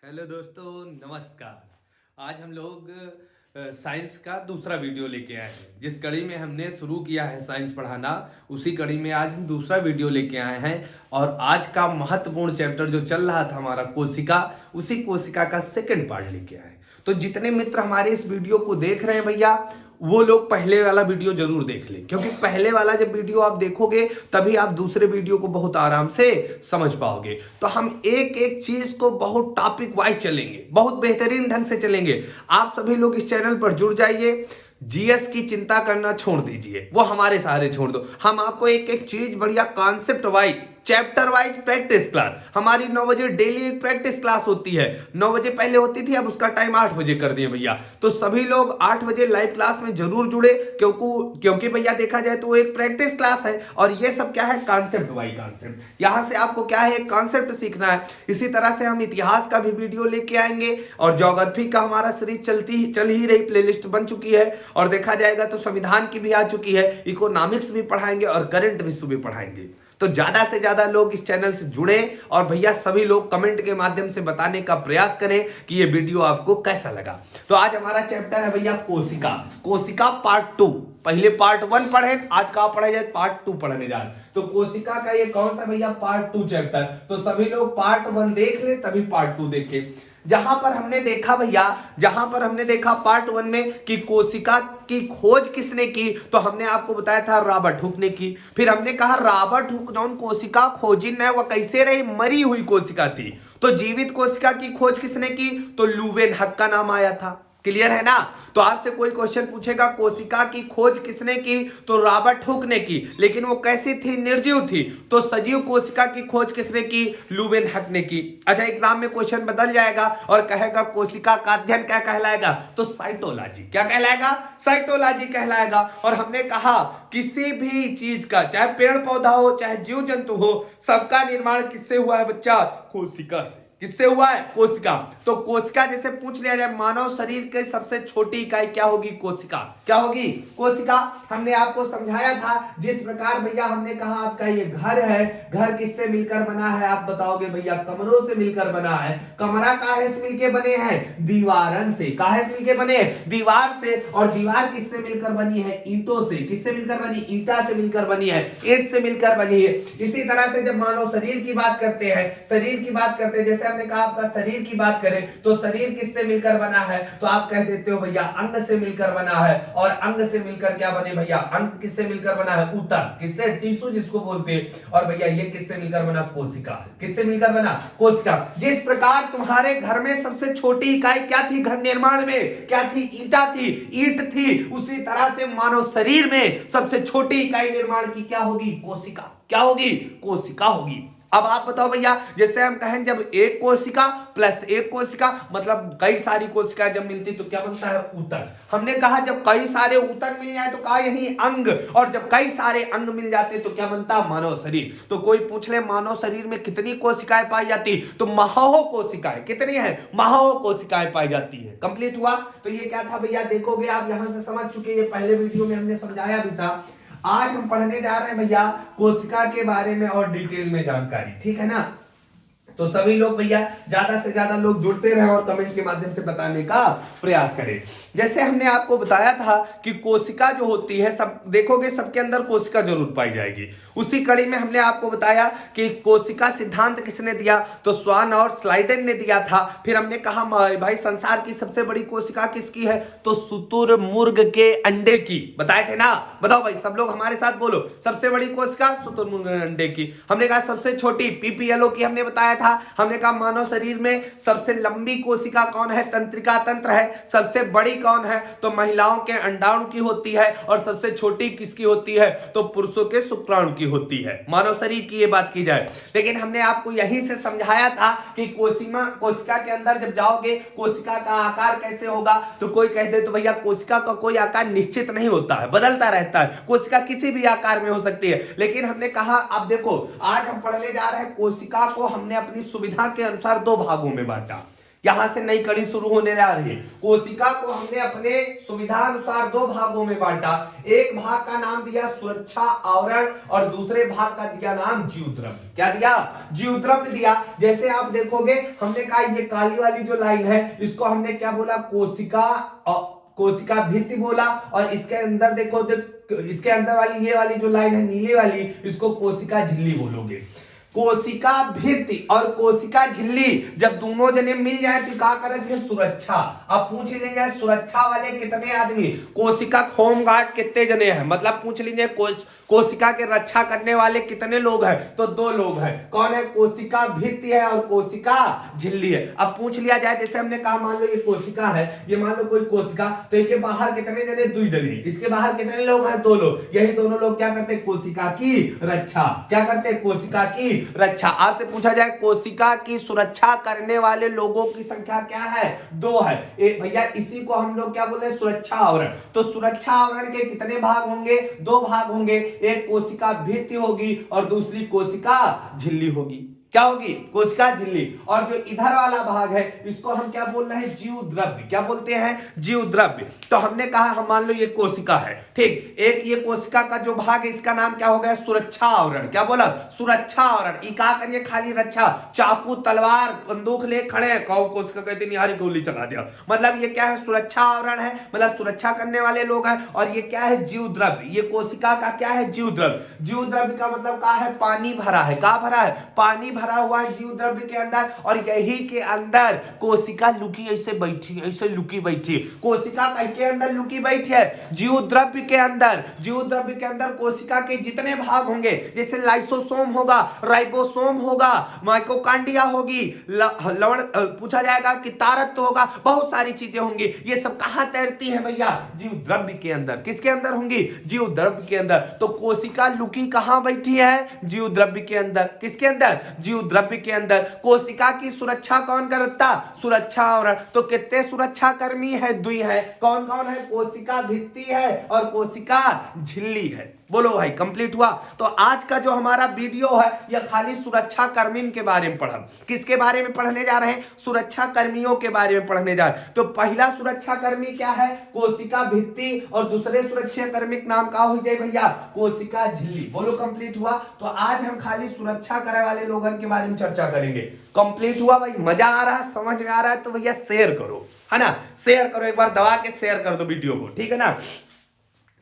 Hello दोस्तों, नमस्कार। आज हम लोग साइंस का दूसरा वीडियो लेके आए हैं। जिस कड़ी में हमने शुरू किया है साइंस पढ़ाना, उसी कड़ी में आज हम दूसरा वीडियो लेके आए हैं। और आज का महत्वपूर्ण चैप्टर जो चल रहा था हमारा कोशिका, उसी कोशिका का सेकंड पार्ट लेके आए। तो जितने मित्र हमारे इस वीडियो को देख रहे हैं भैया, वो लोग पहले वाला वीडियो जरूर देख लें, क्योंकि पहले वाला जब वीडियो आप देखोगे तभी आप दूसरे वीडियो को बहुत आराम से समझ पाओगे। तो हम एक एक चीज को बहुत टॉपिक वाइज चलेंगे, बहुत बेहतरीन ढंग से चलेंगे। आप सभी लोग इस चैनल पर जुड़ जाइए। जीएस की चिंता करना छोड़ दीजिए, वो हमारे सहारे छोड़ दो। हम आपको एक एक चीज बढ़िया concept wise, chapter wise practice class, हमारी 9 बजे डेली एक प्रैक्टिस क्लास होती है। 9 बजे पहले होती थी, अब उसका टाइम 8 बजे कर दिए भैया। तो सभी लोग 8 बजे लाइव क्लास में जरूर जुड़े, क्योंकि भैया देखा जाए तो वो एक प्रैक्टिस क्लास है। और ये सब क्या है, कॉन्सेप्ट वाइज कॉन्सेप्ट। यहां से आपको क्या है, एक कॉन्सेप्ट सीखना है। इसी तरह से हम इतिहास का भी वीडियो लेके आएंगे, और ज्योग्राफी का हमारा सीरीज चल ही रही, प्लेलिस्ट बन चुकी है। और देखा जाएगा तो संविधान की भी आ चुकी है, इकोनॉमिक्स भी पढ़ाएंगे और करंट विश्व भी पढ़ाएंगे। तो ज्यादा से ज्यादा लोग इस चैनल से जुड़े, और भैया सभी लोग कमेंट के माध्यम से बताने का प्रयास करें कि ये वीडियो आपको कैसा लगा। तो आज हमारा चैप्टर है भैया कोशिका। कोशिका पार्ट 2। पहले पार्ट 1 पढ़े, आज का पढ़ा जाए पार्ट 2 पढ़ने जा रहे। तो कोशिका का ये कौन सा भैया, पार्ट 2 चैप्टर। तो सभी लोग पार्ट 1 देख ले, तभी पार्ट 2 देखे। जहां पर हमने देखा भैया, जहां पर हमने देखा पार्ट 1 में कि कोशिका की खोज किसने की, तो हमने आपको बताया था रॉबर्ट हुक ने की। फिर हमने कहा रॉबर्ट हुक जौन कोशिका खोजी न, वह कैसे रही, मरी हुई कोशिका थी। तो जीवित कोशिका की खोज किसने की, तो लुवेनहक का नाम आया था। क्लियर है ना। तो आपसे कोई क्वेश्चन पूछेगा कोशिका की खोज किसने की, तो रॉबर्ट हुक ने की। लेकिन वो कैसी थी, निर्जीव थी। तो सजीव कोशिका की खोज किसने की, लुवेनहक ने की। अच्छा, एग्जाम में क्वेश्चन बदल जाएगा और कहेगा कोशिका का अध्ययन क्या कहलाएगा, तो साइटोलॉजी। क्या कहलाएगा, साइटोलॉजी कहलाएगा। और हमने कहा किसी भी चीज का, चाहे पेड़ पौधा हो चाहे जीव जंतु हो, सबका निर्माण किससे हुआ है बच्चा, कोशिका से। किससे हुआ है, कोशिका। तो कोशिका जैसे पूछ लिया जाए, मानव शरीर के सबसे छोटी इकाई क्या होगी, कोशिका। क्या होगी, कोशिका। हमने आपको समझाया था, जिस प्रकार भैया हमने कहा आपका ये घर है, घर किससे मिलकर बना है, आप बताओगे भैया कमरों से मिलकर बना है। कमरा काहे से मिलकर बने हैं, दीवारन से। काहे से मिलकर बने, दीवार से। और दीवार किससे मिलकर बनी है, ईंटों से। किससे मिलकर बनी, ईंटा से मिलकर बनी है, ईंट से मिलकर बनी है। इसी तरह से जब मानव शरीर की बात करते हैं, शरीर की बात करते हैं, जैसे हमने कहा आपका शरीर की बात करें, तो शरीर किससे मिलकर बना है, तो आप कह देते हो भैया अंग से मिलकर बना है। और अंग से मिलकर क्या बने भैया, अंग किससे मिलकर बना है, ऊतक। किससे, टिश्यू जिसको बोलते हैं। और भैया ये किससे मिलकर बना, कोशिका। किससे मिलकर बना, कोशिका। जिस प्रकार तुम्हारे घर में सबसे छोटी इकाई क्या थी, घर निर्माण में क्या थी, ईंटा थी, ईंट थी। उसी तरह से मानव शरीर में सबसे छोटी इकाई निर्माण की क्या होगी, कोशिका। क्या होगी, कोशिका होगी। अब आप बताओ भैया, जैसे हम कहें जब एक कोशिका प्लस एक कोशिका, मतलब कई सारी कोशिका जब मिलती तो क्या बनता है, ऊतक। हमने कहा जब कई सारे ऊतक मिल जाए तो कहा यही अंग, और जब कई सारे अंग मिल जाते तो क्या बनता, मानव शरीर। तो कोई पूछ ले मानव शरीर में कितनी कोशिकाएं पाई जाती, तो महाहो कोशिकाएं। कितनी है, महाहो कोशिकाएं पाई जाती है। कंप्लीट हुआ। तो ये क्या था भैया, देखोगे आप यहां से समझ चुके, ये पहले वीडियो में हमने समझाया भी था। आज हम पढ़ने जा रहे हैं भैया कोशिका के बारे में और डिटेल में जानकारी, ठीक है ना। तो सभी लोग भैया ज्यादा से ज्यादा लोग जुड़ते रहे और कमेंट के माध्यम से बताने का प्रयास करें। जैसे हमने आपको बताया था कि कोशिका जो होती है, सब देखोगे सबके अंदर कोशिका जरूर पाई जाएगी। उसी कड़ी में हमने आपको बताया कि कोशिका सिद्धांत किसने दिया, तो स्वान और स्लाइडेन ने दिया था। फिर हमने कहा भाई संसार की सबसे बड़ी कोशिका किसकी है, तो शुतुरमुर्ग के अंडे की। बताए थे ना, बताओ भाई सब लोग हमारे साथ बोलो, सबसे बड़ी कोशिका शुतुरमुर्ग के अंडे की। हमने कहा सबसे छोटी पीपीएलओ की हमने बताया था। हमने कहा मानव शरीर में सबसे लंबी कोशिका कौन है, तंत्रिका तंत्र है। सबसे बड़ी कौन है, तो महिलाओं के अंडाणु की होती है। और सबसे छोटी किसकी होती है, तो पुरुषों के शुक्राणु की होती है। मानव शरीर की ये बात की जाए, लेकिन हमने आपको यहीं से समझाया था कि कोशिका के अंदर जब जाओगे कोशिका का आकार कैसे होगा, तो कोई कह दे तो भैया कोशिका का कोई आकार निश्चित नहीं होता है, बदलता रहता है। कोशिका किसी भी आकार में हो सकती है। लेकिन हमने कहा अब देखो, आज हम पढ़ने जा रहे हैं कोशिका को हमने अपनी सुविधा के अनुसार 2 भागों में बांटा। यहां से नई कड़ी शुरू होने जा रही है। कोशिका को हमने अपने सुविधा अनुसार दो भागों में बांटा। एक भाग का नाम दिया सुरक्षा आवरण और दूसरे भाग का दिया नाम जीवद्रव्य। क्या दिया? जीवद्रव्य दिया। जैसे आप देखोगे हमने कहा ये काली वाली जो लाइन है इसको हमने क्या बोला? कोशिका भित्ति बोला। और इसके अंदर देखो इसके अंदर वाली ये वाली जो लाइन है नीली वाली इसको कोशिका झिल्ली बोलोगे। कोशिका भित्ति और कोशिका झिल्ली जब दोनों जने मिल जाए तो क्या करते हैं? सुरक्षा। अब पूछ लीजिए सुरक्षा वाले कितने आदमी? कोशिका होमगार्ड कितने जने हैं? मतलब पूछ लीजिए कोशिका के रक्षा करने वाले कितने लोग हैं? तो 2 लोग हैं। कौन है? कोशिका भित्ति है और कोशिका झिल्ली है। अब पूछ लिया जाए जैसे हमने कहा मान लो ये कोशिका है, ये मान लो कोई कोशिका, तो इसके बाहर कितने जने? 2 जने। इसके बाहर कितने लोग हैं? 2 लोग। यही दोनों लोग क्या करते हैं? कोशिका की रक्षा। क्या करते हैं? कोशिका की रक्षा। आपसे पूछा जाए कोशिका की सुरक्षा करने वाले लोगों की संख्या क्या है? 2 है। भैया इसी को हम लोग क्या बोलते हैं? सुरक्षा आवरण। तो सुरक्षा आवरण के कितने भाग होंगे? 2 भाग होंगे। एक कोशिका भित्ति होगी और दूसरी कोशिका झिल्ली होगी। क्या होगी? कोशिका झिल्ली। और जो इधर वाला भाग है इसको हम क्या बोल रहे हैं? जीवद्रव्य। क्या बोलते हैं? जीवद्रव्य। तो हमने कहा हम मान लो ये कोशिका है, ठीक। एक ये कोशिका का जो भाग है इसका नाम क्या हो गया? सुरक्षा आवरण। क्या बोला? सुरक्षा आवरण। क्या करिए? खाली रक्षा। चाकू तलवार बंदूक ले खड़े हैं, कहो कोशिका कहते निहारी गोली चला दिया। मतलब ये क्या है? सुरक्षा आवरण है, मतलब सुरक्षा करने वाले लोग हैं। और ये क्या है? जीवद्रव्य। ये कोशिका का क्या है? जीवद्रव्य। जीवद्रव्य का मतलब क्या है? पानी भरा है। क्या भरा है? पानी भरा हुआ है जीवद्रव्य के अंदर। और यही के अंदर कोशिका लुकी ऐसे बैठी है, ऐसे लुकी बैठी। कोशिका के अंदर लुकी बैठी है जीवद्रव्य के अंदर। जीवद्रव्य के अंदर कोशिका के जितने भाग होंगे जैसे लाइसोसोम होगा, राइबोसोम होगा, माइटोकॉन्ड्रिया होगी, लवण पूछा जाएगा कि तारत्व होगा, बहुत सारी चीजें होंगी। ये सब कहां तैरती है भैया? जीवद्रव्य के अंदर। किसके अंदर होंगी? जीवद्रव्य के अंदर। तो कोशिका लुकी कहां बैठी है? जीवद्रव्य के अंदर। किसके अंदर? जीवद्रव्य के अंदर। कोशिका की सुरक्षा कौन करता? सुरक्षा आवरण। तो कितने सुरक्षा कर्मी है? 2 है। कौन कौन है? कोशिका भित्ति है और कोशिका झिल्ली है। बोलो भाई, कंप्लीट हुआ? तो आज का जो हमारा वीडियो है यह खाली सुरक्षा कर्मी के बारे में पढ़ा। किसके बारे में पढ़ने जा रहे हैं? सुरक्षा कर्मियों के बारे में पढ़ने जा रहे हैं। तो पहला सुरक्षा कर्मी क्या है? कोशिका भित्ति। और दूसरे सुरक्षा कर्मी का नाम क्या हो जाए भैया? कोशिका झिल्ली। बोलो कंप्लीट हुआ? तो आज हम खाली सुरक्षा करे वाले लोगों के बारे में चर्चा करेंगे। कंप्लीट हुआ भाई? मजा आ रहा है? समझ में आ रहा है? तो भैया शेयर करो, है ना? शेयर करो, एक बार दबा के शेयर कर दो वीडियो को, ठीक है ना?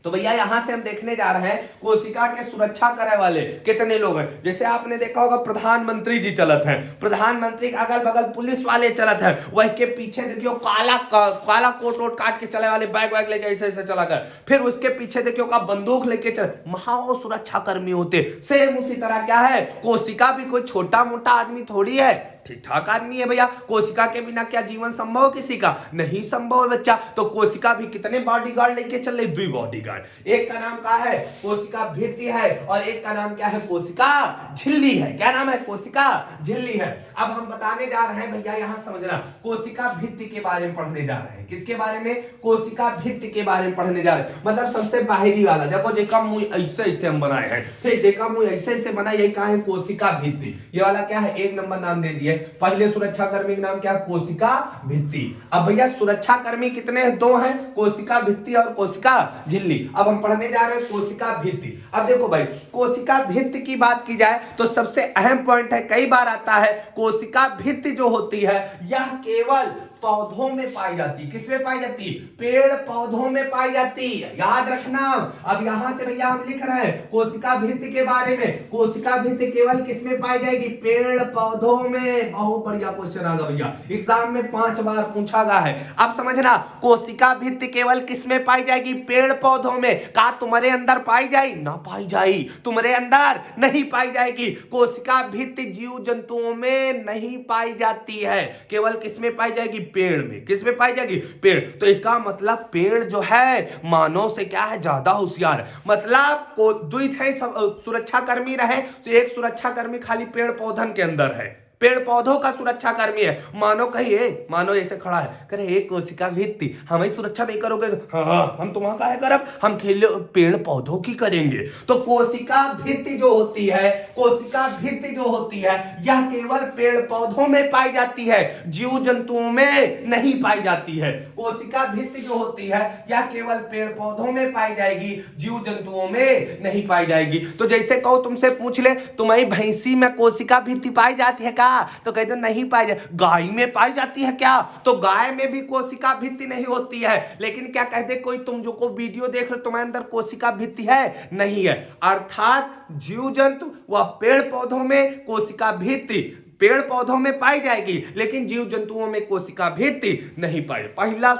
तो भैया यहां से हम देखने जा रहे हैं कोशिका के सुरक्षा करे वाले कितने लोग हैं। जैसे आपने देखा होगा प्रधानमंत्री जी चलत हैं, प्रधानमंत्री के अगल बगल पुलिस वाले चलत हैं, वही के पीछे देखियो काला कोट वोट काट के चले वाले बैग वैग लेके ऐसे ऐसे चला कर, फिर उसके पीछे देखियो का बंदूक लेके चल, महा सुरक्षा कर्मी होते। सेम उसी तरह क्या है? कोशिका भी कोई छोटा मोटा आदमी थोड़ी है, ठीक ठाक आदमी है भैया। कोशिका के बिना क्या जीवन संभव किसी का? नहीं संभव है बच्चा। तो कोशिका भी कितने बॉडीगार्ड लेके चल रहे? 2 बॉडीगार्ड। एक का नाम क्या है? कोशिका भित्ति है और एक का नाम क्या है? कोशिका झिल्ली है। क्या नाम है? कोशिका झिल्ली है। अब हम बताने जा रहे हैं भैया, यहां समझना, कोशिका भित्ति के बारे में पढ़ने जा रहे हैं। किसके बारे में? कोशिका भित्ति के बारे में पढ़ने जा रहे हैं। मतलब सबसे बाहरी वाला। देखो देखा मुंह ऐसे ऐसे हम बनाए हैं, ठीक, देखा मुंह ऐसे ऐसे बना, यही कहा है? कोशिका भित्ति। ये वाला क्या है? 1 नंबर नाम दे दिए। पहले सुरक्षा कर्मी का नाम क्या? कोशिका भित्ति। अब भैया सुरक्षा कर्मी कितने? 2 हैं, कोशिका भित्ति और कोशिका झिल्ली। अब हम पढ़ने जा रहे हैं कोशिका भित्ति। अब देखो भाई, कोशिका भित्ति की बात की जाए तो सबसे अहम पॉइंट है, कई बार आता है, कोशिका भित्ति जो होती है यह केवल पौधों में पाई जाती। किसमें पाई जाती? पेड़ पौधों में पाई जाती। याद रखना। अब यहां से भैया हम लिख रहे हैं कोशिका भित्ति के बारे में। कोशिका भित्ति केवल किसमें पाई जाएगी? पेड़ पौधों में। बहुत बढ़िया क्वेश्चन आ गया भैया, एग्जाम में 5 बार पूछा गया है। अब समझना, कोशिका भित्ति केवल किसमें पाई जाएगी? पेड़ पौधों में। का तुम्हारे अंदर पाई जाए? ना पाई जाए, तुम्हारे अंदर नहीं पाई जाएगी। कोशिका भित्ति जीव जंतुओं में नहीं पाई जाती है, केवल किसमें पाई जाएगी? पेड़ में। किसमें पाई जाएगी? पेड़। तो इसका मतलब पेड़ जो है मानव से क्या है? ज्यादा होशियार है। मतलब को द्वित है, सुरक्षा कर्मी रहे तो एक सुरक्षा कर्मी खाली पेड़ पौधन के अंदर है, पेड़ पौधों का सुरक्षा कर्मी है। मानो कहिए, मानो ऐसे खड़ा है, करे एक कोशिका भित्ति, हमें सुरक्षा नहीं करोगे? हाँ, हम तुम्हारा काहे करब, हम खेल पेड़ पौधों की करेंगे। तो कोशिका भित्ति जो होती है, कोशिका भित्ति जो होती है, यह केवल पेड़ पौधों में पाई जाती है, जीव जंतुओं में नहीं पाई जाती है। कोशिका भित्ति जो होती है यह केवल पेड़ पौधों में पाई जाएगी, जीव जंतुओं में नहीं पाई जाएगी। तो जैसे कहो तुमसे पूछ ले, तुम्हारी भैंसी में कोशिका भित्ति पाई जाती है क्या? तो कह दो नहीं पाई जाती। गाय में पाई जाती है क्या? तो गाय में भी कोशिका भित्ति नहीं होती है। लेकिन क्या कह दे कोई, तुम जो को वीडियो देख रहे हो तुम्हारे अंदर कोशिका भित्ति है? नहीं है। अर्थात जीव जंतु व पेड़ पौधों में कोशिका भित्ति पेड़ पौधों में पाई जाएगी, लेकिन जीव जंतुओं में कोशिका भित्ति नहीं पाई। पहला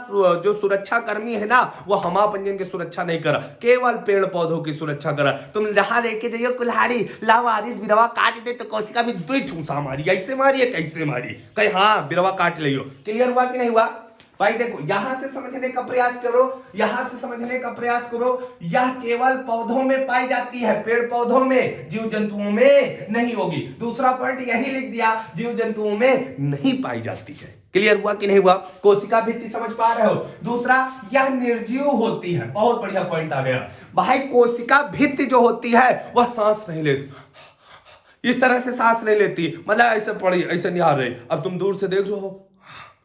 जो सुरक्षा कर्मी है ना, वो हमा पंजन की सुरक्षा नहीं करा, केवल पेड़ पौधों की सुरक्षा करा। तुम जहां लेके जाइए कुल्हाड़ी, लावारिस बिरवा काट दे तो कोशिका भी दो ठूसा मारी, ऐसे मारी है कैसे मारी, कहीं हाँ बिरवा काट लियो। क्लियर हुआ कि नहीं हुआ भाई? देखो यहां से समझने का प्रयास करो, यहां से समझने का प्रयास करो। यह केवल पौधों में पाई जाती है, पेड़ पौधों में, जीव जंतुओं में नहीं होगी। दूसरा पॉइंट यही लिख दिया, जीव जंतुओं में नहीं पाई जाती है। क्लियर हुआ कि नहीं हुआ? कोशिका भित्ति समझ पा रहे हो? दूसरा, यह निर्जीव होती है। बहुत बढ़िया पॉइंट आ गया भाई। कोशिका भित्ति जो होती है वह सांस नहीं लेती, इस तरह से सांस नहीं लेती, मतलब ऐसे पड़ी, ऐसे निहार रही। अब तुम दूर से देख रहे हो,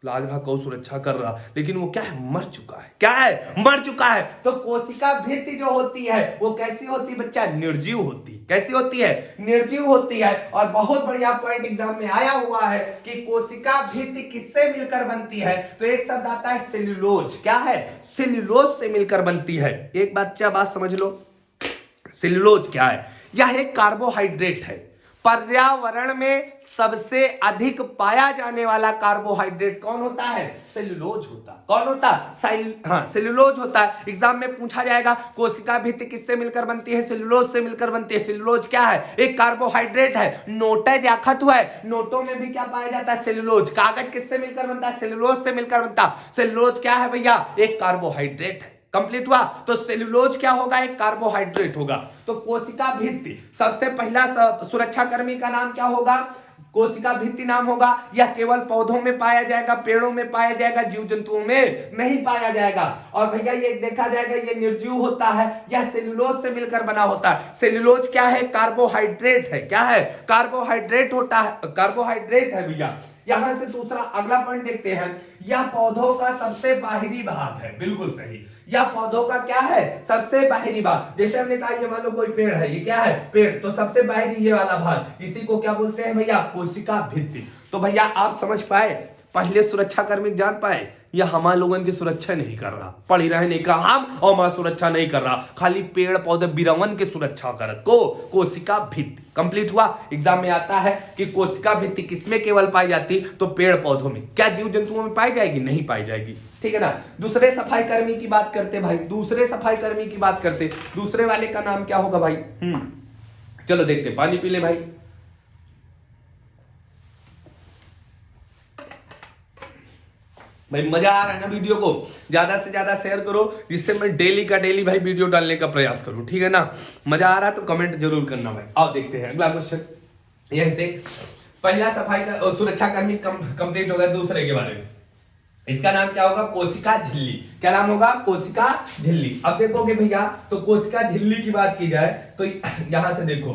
लाग रहा कौ सुरक्षा कर रहा, लेकिन वो क्या है, मर चुका है। क्या है? मर चुका है। तो कोशिका भित्ति जो होती है वो कैसी होती है बच्चा? निर्जीव होती। कैसी होती है? निर्जीव होती है। और बहुत बढ़िया पॉइंट एग्जाम में आया हुआ है कि कोशिका भित्ति किससे मिलकर बनती है? तो एक शब्द आता है सेल्यूलोज। क्या है? सेल्यूलोज से मिलकर बनती है। एक बात समझ लो, सेल्यूलोज क्या है? यह एक कार्बोहाइड्रेट है। पर्यावरण में सबसे अधिक पाया जाने वाला कार्बोहाइड्रेट कौन होता है? सेल्यूलोज होता। कौन होता? सेल्यूलोज होता है। एग्जाम में पूछा जाएगा कोशिका भित्ति किससे मिलकर बनती है? सेल्यूलोज से मिलकर बनती है। सेल्यूलोज क्या है? एक कार्बोहाइड्रेट है। नोटे देखत हुआ है, नोटों में भी क्या पाया जाता है? सेल्यूलोज। कागज किससे मिलकर बनता है? सेल्यूलोज से मिलकर बनता है। सेल्यूलोज क्या है भैया? एक कार्बोहाइड्रेट है। कंप्लीट हुआ? तो सेल्यूलोज क्या होगा? एक कार्बोहाइड्रेट होगा। तो कोशिका भित्ति, सबसे पहला सुरक्षा कर्मी का नाम क्या होगा? कोशिका भित्ति नाम होगा। यह केवल पौधों में पाया जाएगा, पेड़ों में पाया जाएगा, जीव जंतुओं में नहीं पाया जाएगा। और भैया ये देखा जाएगा, ये निर्जीव होता है, यह सेल्यूलोज से मिलकर बना होता है। सेल्यूलोज क्या है? कार्बोहाइड्रेट है। क्या है? कार्बोहाइड्रेट होता है, कार्बोहाइड्रेट है भैया। यहां से दूसरा अगला पॉइंट देखते हैं। यह पौधों का सबसे बाहरी भाग है। बिल्कुल सही, यह पौधों का क्या है? सबसे बाहरी भाग। जैसे हमने कहा, ये मान लो कोई पेड़ है, ये क्या है? पेड़। तो सबसे बाहरी ये वाला भाग, इसी को क्या बोलते हैं भैया? कोशिका भित्ति। तो भैया आप समझ पाए, पहले सुरक्षा कर्मी जान पाए, यह हमारे लोगों की सुरक्षा नहीं कर रहा, पड़ी रहने का हम और हमारा सुरक्षा नहीं कर रहा, खाली पेड़ पौधे बिरवन की सुरक्षा करत को कोशिका भित्ति। कंप्लीट हुआ? एग्जाम में आता है कि कोशिका भित्ति किसमें केवल पाई जाती? तो पेड़ पौधों में। क्या जीव जंतुओं में पाई जाएगी? नहीं पाई जाएगी। ठीक है ना? दूसरे सफाई कर्मी की बात करते भाई, दूसरे सफाई कर्मी की बात करते। दूसरे वाले का नाम क्या होगा भाई? चलो देखते, पानी पी ले भाई। भाई मजा आ रहा है ना? वीडियो को ज्यादा से ज्यादा शेयर करो, जिससे मैं डेली का डेली भाई वीडियो डालने का प्रयास करूं। ठीक है ना? मजा आ रहा है तो कमेंट जरूर करना भाई। आओ देखते हैं अगला क्वेश्चन। यहीं से पहला सफाई का सुरक्षा कर्मी कंप्लीट हो गया। दूसरे के बारे में, इसका नाम क्या होगा? कोशिका झिल्ली। क्या नाम होगा? कोशिका झिल्ली। अब देखोगे भैया, तो कोशिका झिल्ली की बात की जाए तो यहां से देखो,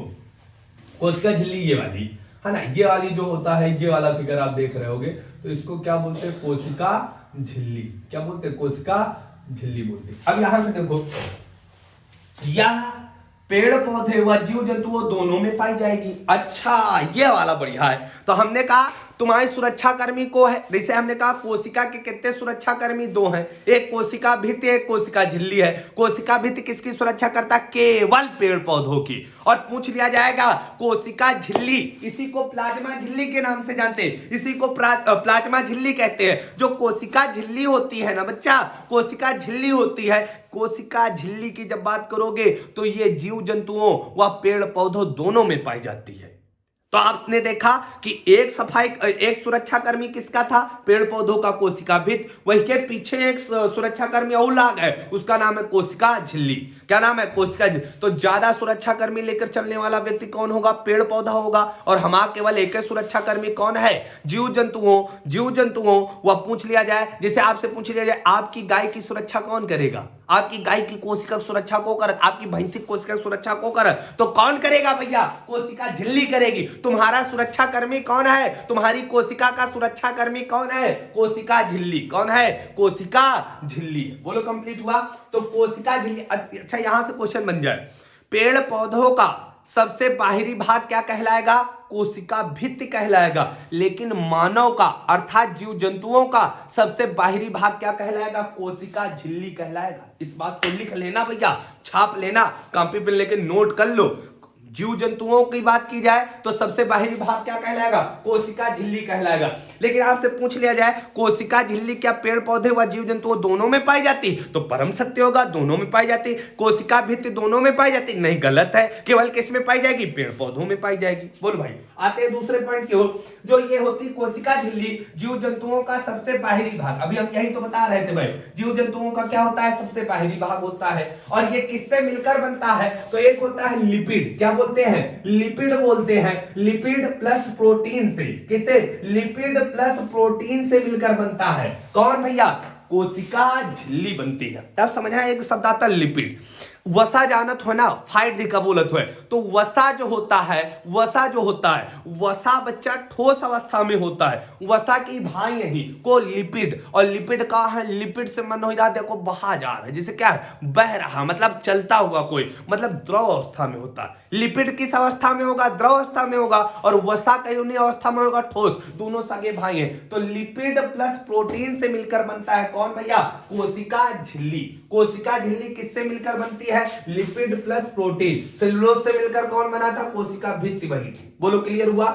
कोशिका झिल्ली ये वाली है ना, ये वाली जो होता है, ये वाला फिगर आप देख रहे होगे, तो इसको क्या बोलते हैं? कोशिका झिल्ली। क्या बोलते हैं? कोशिका झिल्ली बोलते हैं। अब यहां से देखो, यह पेड़ पौधे व जीव जंतुओं दोनों में पाई जाएगी। अच्छा, ये वाला बढ़िया है। तो हमने कहा तुम्हारे सुरक्षा कर्मी को है, जैसे हमने कहा कोशिका के कितने सुरक्षा कर्मी? दो हैं, एक कोशिका भित्ति, एक कोशिका झिल्ली है। कोशिका भित्ति किसकी सुरक्षा करता? केवल पेड़ पौधों की। और पूछ लिया जाएगा कोशिका झिल्ली, इसी को प्लाज्मा झिल्ली के नाम से जानते हैं, इसी को प्लाज्मा झिल्ली कहते हैं। जो कोशिका झिल्ली होती है ना बच्चा, कोशिका झिल्ली होती है, कोशिका झिल्ली की जब बात करोगे तो ये जीव जंतुओं व पेड़ पौधों दोनों में पाई जाती है। तो आपने देखा कि एक सुरक्षा कर्मी किसका था, पेड़ पौधों का कोशिका भित्ति, वही के पीछे एक सुरक्षा कर्मी और लाग है, उसका नाम है कोशिका झिल्ली। क्या नाम है, कोशिका झिल्ली। तो ज्यादा सुरक्षा कर्मी लेकर चलने वाला व्यक्ति कौन होगा, पेड़ पौधा होगा। और हमारा केवल एक ही सुरक्षा कर्मी कौन है, जीव जंतुओं। वह पूछ लिया जाए, जैसे आपसे पूछ लिया जाए आपकी गाय की सुरक्षा कौन करेगा, आपकी गाय की कोशिका सुरक्षा को कर, आपकी भैंसी कोशिका सुरक्षा को कर, तो कौन करेगा भैया, कोशिका झिल्ली करेगी। तुम्हारा सुरक्षा कर्मी कौन है, तुम्हारी कोशिका का सुरक्षा कर्मी कौन है, कोशिका झिल्ली। कौन है, कोशिका झिल्ली। बोलो कंप्लीट हुआ। तो कोशिका झिल्ली। अच्छा यहां से क्वेश्चन बन जाए, पेड़ पौधों का सबसे बाहरी भाग क्या कहलाएगा, कोशिका भित्ति कहलाएगा। लेकिन मानव का अर्थात जीव जंतुओं का सबसे बाहरी भाग क्या कहलाएगा, कोशिका झिल्ली कहलाएगा। इस बात को लिख लेना भैया, छाप लेना, कॉपी पे लेके नोट कर लो। जीव जंतुओं की बात की जाए तो सबसे बाहरी भाग क्या कहलाएगा, कोशिका झिल्ली कहलाएगा। लेकिन आपसे पूछ लिया जाए कोशिका झिल्ली क्या पेड़ पौधे व जीव जंतुओं दोनों में पाई जाती, तो परम सत्य होगा, दोनों में पाई जाती। कोशिका भित्ति दोनों में पाई जाती, नहीं गलत है, केवल किस में पाई जाएगी, पेड़ पौधों में पाई जाएगी। बोल भाई, आते हैं दूसरे पॉइंट की ओर, जो ये होती कोशिका झिल्ली जीव जंतुओं का सबसे बाहरी भाग। अभी हम यही तो बता रहे थे भाई, जीव जंतुओं का क्या होता है, सबसे बाहरी भाग होता है। और ये किससे मिलकर बनता है, तो एक होता है लिपिड, क्या बोलते हैं, लिपिड बोलते हैं। लिपिड प्लस प्रोटीन से, किससे, लिपिड प्लस प्रोटीन से मिलकर बनता है। कौन भैया, कोशिका झिल्ली बनती है। तब समझना एक शब्द आता है लिपिड। वसा जानत हो ना, फाइट जी का बोलत हो, तो वसा जो होता है, वसा बच्चा ठोस अवस्था में होता है। वसा की भाई यही को लिपिड, और लिपिड का है, लिपिड से मन हो रहा देखो बहा जा रहा है, जैसे क्या है, बह रहा, मतलब चलता हुआ कोई, मतलब द्रव अवस्था में होता है। लिपिड किस अवस्था में होगा, द्रव अवस्था में होगा, और वसा कई अवस्था में होगा, ठोस। दोनों सगे भाई हैं। तो लिपिड प्लस प्रोटीन से मिलकर बनता है कौन भैया, कोशिका झिल्ली। कोशिका झिल्ली किससे मिलकर बनती है, लिपिड प्लस प्रोटीन। सेलुलोज से मिलकर कौन बना था, कोशिका भित्ति बनी थी। बोलो क्लियर हुआ।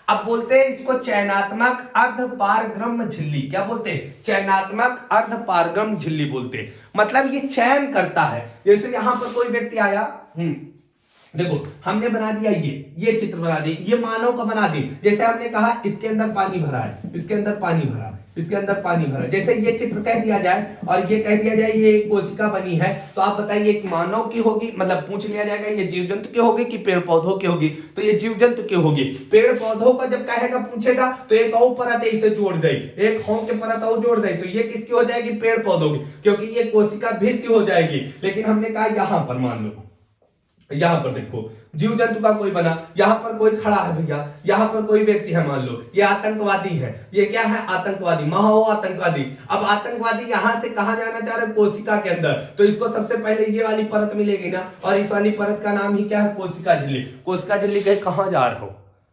अब बोलते हैं इसको चयनात्मक अर्धपारगम्य झिल्ली। क्या बोलते हैं, चयनात्मक अर्धपारगम्य झिल्ली बोलते हैं। मतलब ये चयन करता है। जैसे यहां पर कोई व्यक्ति आया, देखो हमने बना दिया ये चित्र बना दिया, ये मानव का बना दी। जैसे हमने कहा इसके अंदर पानी भरा है, इसके अंदर पानी भरा, इसके अंदर पानी भरा। जैसे ये चित्र कह दिया जाए और ये कह दिया जाए ये एक कोशिका बनी है, तो आप बताइए एक मानव की होगी, मतलब पूछ लिया जाएगा ये जीव जंतु की होगी कि पेड़ पौधों की होगी, तो ये जीव जंतु की होगी। पेड़ पौधों का जब कहेगा पूछेगा तो एक और परत इसे जोड़ दे, एक होम के परत और जोड़ दे, तो ये किसकी हो जाएगी, पेड़ पौधों की, क्योंकि ये कोशिका भित्ति हो जाएगी। लेकिन हमने कहा यहां पर मान लो, यहां पर देखो जीव जंतु का कोई बना, यहां पर कोई खड़ा है भैया, यहां पर कोई व्यक्ति है, मान लो ये आतंकवादी है, ये क्या है, आतंकवादी, महो आतंकवादी। अब आतंकवादी यहां से कहां जाना चाह रहे, कोशिका के अंदर, तो इसको सबसे पहले ये वाली परत मिलेगी ना, और इस वाली परत का नाम ही क्या है, कोशिका झिल्ली। कोशिका झिल्ली कहे कहां जा रहे हो,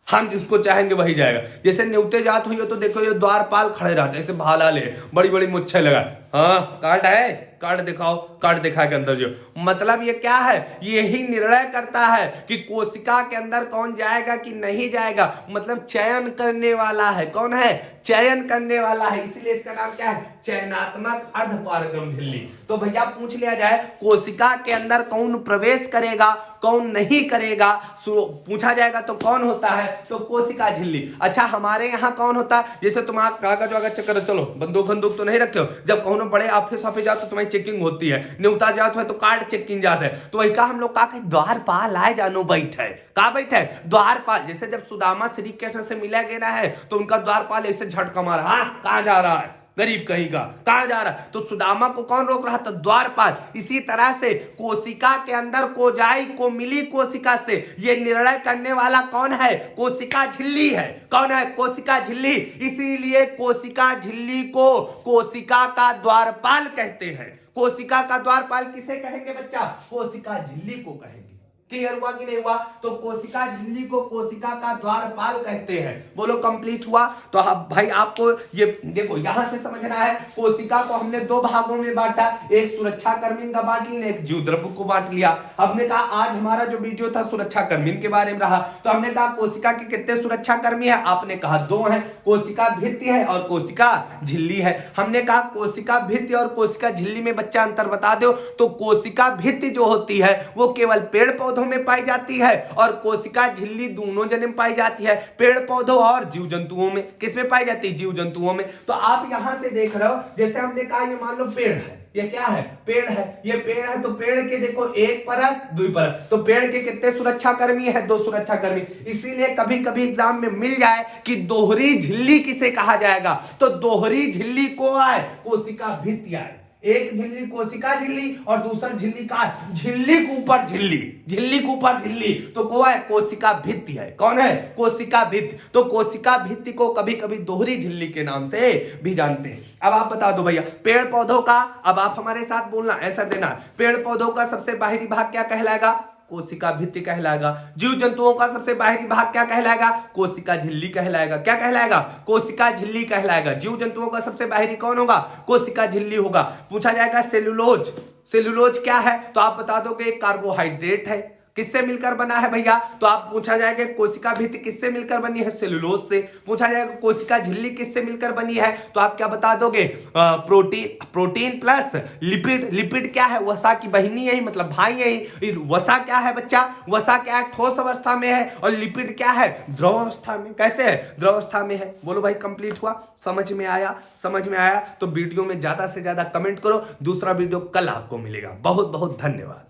हम जिसको चाहेंगे वही जाएगा। जैसे न्यूते जात हुई हो तो देखो ये द्वारपाल खड़े रहते, ऐसे भाला ले, बड़ी बड़ी मुच्छे लगा, हाँ कार्ड है, कार्ड दिखाओ, कार्ड दिखा के अंदर जो, मतलब ये क्या है, यही निर्णय करता है कि कोशिका के अंदर कौन जाएगा कि नहीं जाएगा। मतलब चयन करने वाला है, कौन है, चयन करने वाला है, इसलिए इसका नाम क्या है, चयनात्मक अर्धपारगम्य झिल्ली। तो भैया पूछ लिया जाए कोशिका के अंदर कौन प्रवेश करेगा, कौन नहीं करेगा, पूछा जाएगा तो कौन होता है, तो कोशिका झिल्ली। अच्छा हमारे यहाँ कौन होता है, जैसे तुम्हारा कागज वागज चक्कर, चलो बंदूक तो नहीं रखे हो, जब कौन बड़े ऑफिस जाओ तो तुम्हारी चेकिंग होती है, न्यूता जात है तो कार्ड चेकिंग जात है, तो वही का हम लोग का द्वारपाल आए जानो बैठे, का बैठे, द्वारपाल। जैसे जब सुदामा श्री कृष्ण से मिला गया है तो उनका द्वारपाल ऐसे झटका मारा, हाँ कहां जा रहा है, गरीब कहीं का, कहां जा रहा है, तो सुदामा को कौन रोक रहा था, द्वारपाल। इसी तरह से कोशिका के अंदर कोजाई को मिली कोशिका से ये निर्णय करने वाला कौन है, कोशिका झिल्ली है। कौन है, कोशिका झिल्ली। इसीलिए कोशिका झिल्ली को कोशिका का द्वारपाल कहते हैं। कोशिका का द्वारपाल किसे कहेंगे बच्चा, कोशिका झिल्ली को कहेंगे। क्लियर हुआ कि नहीं हुआ, तो कोशिका झिल्ली को कोशिका का द्वारपाल कहते हैं। बोलो कंप्लीट हुआ। तो भाई आपको ये देखो यहां से समझना है, कोशिका को हमने दो भागों में बांटा, एक सुरक्षा कर्मी का बांट लिया, एक जीव द्रव्य को बांट लिया। हमने कहा आज हमारा जो वीडियो था सुरक्षा कर्मी के बारे में रहा, तो हमने कहा कोशिका के कितने सुरक्षा कर्मी है, आपने कहा दो हैं, कोशिका भित्ति है और कोशिका झिल्ली है। हमने कहा कोशिका भित्ति और कोशिका झिल्ली में बच्चा अंतर बता दो, तो कोशिका भित्ति जो होती है वो केवल पेड़ पौधे पौधों में पाई जाती है और कोशिका झिल्ली दोनों जने में पाई जाती है, पेड़ पौधों और जीव जंतुओं में। किसमें पाई जाती है? जीव जंतुओं में। तो आप यहां से देख रहे हो, जैसे हमने कहा ये मान लो पेड़ है, ये क्या है? पेड़ है। ये पेड़ है तो पेड़ के देखो एक परत दुई परत, तो पेड़ के कितने सुरक्षा कर्मी है? 2 सुरक्षा कर्मी। इसीलिए कभी कभी एग्जाम में मिल जाए कि दोहरी झिल्ली किसे कहा जाएगा, तो दोहरी झिल्ली को आए कोशिका भित्ति आए। एक झिल्ली कोशिका झिल्ली और दूसरा झिल्ली का झिल्ली के ऊपर झिल्ली, झिल्ली के ऊपर झिल्ली, तो को है? कोशिका भित्ति है। कौन है? कोशिका भित्ति। तो कोशिका भित्ति को कभी कभी दोहरी झिल्ली के नाम से भी जानते हैं। अब आप बता दो भैया, पेड़ पौधों का, अब आप हमारे साथ बोलना, आंसर देना, पेड़ पौधों का सबसे बाहरी भाग क्या कहलाएगा? कोशिका भित्ति कहलाएगा। जीव जंतुओं का सबसे बाहरी भाग क्या कहलाएगा? कोशिका झिल्ली कहलाएगा। क्या कहलाएगा? कोशिका झिल्ली कहलाएगा। जीव जंतुओं का सबसे बाहरी कौन होगा? कोशिका झिल्ली होगा। पूछा जाएगा सेलुलोज, सेलुलोज क्या है? तो आप बता दोगे एक कार्बोहाइड्रेट है। किससे मिलकर बना है भैया? तो आप पूछा जाएगा कोशिका भित्ति किससे मिलकर बनी है? सेलुलोज से। पूछा जाएगा कोशिका झिल्ली किससे मिलकर बनी है? तो आप क्या बता दोगे? Protein, protein plus lipid. Lipid क्या है? वसा की बहिनी है, मतलब भाई है। वसा क्या है बच्चा? वसा क्या है? ठोस अवस्था में है। और लिपिड क्या है? द्रव अवस्था में। कैसे है? द्रव अवस्था में है। बोलो भाई, कंप्लीट हुआ? समझ में आया? समझ में आया तो वीडियो में ज्यादा से ज्यादा कमेंट करो। दूसरा वीडियो कल आपको मिलेगा। बहुत बहुत धन्यवाद।